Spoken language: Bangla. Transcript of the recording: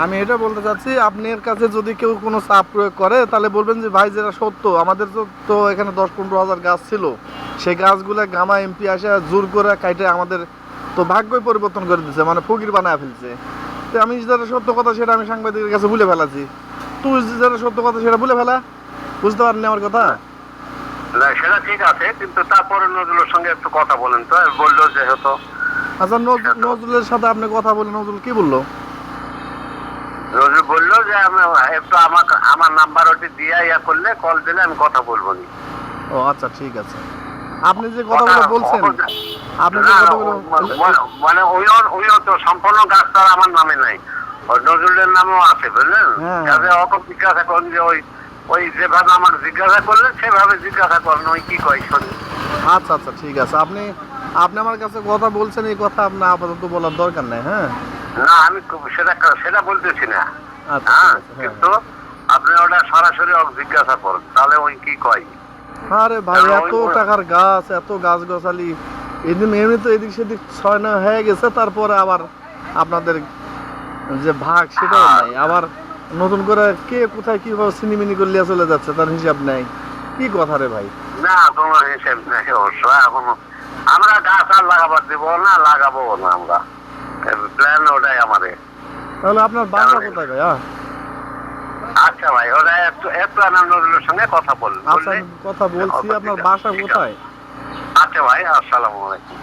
আমি এটা বলতে চাচ্ছি, আপনার কাছে যদি কেউ কোনো চাপ প্রয়োগ করে তাহলে বলবেন যে ভাই যেটা সত্য, আমাদের তো এখানে 10-15 হাজার গাছ ছিল, সেই গাছগুলো গামা এমপি আসে জোর করে কাইটে আমাদের তো ভাগ্যই পরিবর্তন করে দিচ্ছে, মানে ফকির বানায় ফেলছে। তো আমি যেটা সত্য কথা সেটা আমি সাংবাদিকের কাছে বলে ফেলাছি, তুই যেটা সত্য কথা সেটা বলে ফেলা। বুঝতে পারেননি আমার কথা? না সেটা ঠিক আছে, কিন্তু তারপরে নজরুলের সঙ্গে একটু কথা বলেন তো। বললো যেহেতু আচ্ছা, নজরুলের সাথে আপনি কথা বলে নজরুল কি বললো? নজরুল বললো যে আমি একটু আমাকে আমার নাম্বার ওটি দিয়ে ইয়া করলে কল দিলে আমি কথা বলবো নি। ও আচ্ছা, ঠিক আছে। আপনি যে কথাগুলো বলছেন, আপনি যে না, কথাগুলো মানে ওইও তো সম্পূর্ণ গাছটা আমার নামে নাই, ওই নজরুলের নামেও আছে, বুঝলেন? হ্যাঁ, কাজে অত জিজ্ঞাসা করেন যে ওই ওই যেভাবে আমার জিজ্ঞাসা করলেন সেভাবে জিজ্ঞাসা করেন, ওই কি কয় শুনি। আচ্ছা আচ্ছা, ঠিক আছে। আপনি আপনি আমার কাছে কথা বলছেন, এই কথা আপনার আপাতত বলার দরকার নেই। হ্যাঁ, না আমি সেটা সেটা বলতেছি না। আচ্ছা, হ্যাঁ, ঠিক আছে। হ্যাঁ, কিন্তু আপনি ওটা সরাসরি জিজ্ঞাসা করেন, তাহলে ওই কি কয়। আরে ভাই, এত টাকার গাছ, এত গাছ গাছালি, এদিন এমনি তো এদিক সেদিক ছয় নয় হয়ে গেছে, তারপরে আবার আপনাদের যে ভাগ সেটাও নাই, আবার নতুন করে কে কোথায় কিভাবে সিনিমিনি করলিয়া চলে যাচ্ছে তার হিসাব নাই। কি কথা রে ভাই? না তোমার হিসেব নেই অবশ্য। এখন আমরা গাছ আর লাগাবার দিব না, লাগাবো না আমরা, প্ল্যান ওটাই আমাদের। তাহলে আপনার বাসা কোথায় ভাই? আচ্ছা ভাই, ওরা একটু একটু নজরুলের সঙ্গে কথা বলুন। আচ্ছা, আমি কথা বলছি, আপনার বাসা কোথায়? আচ্ছা ভাই, আসসালামু আলাইকুম।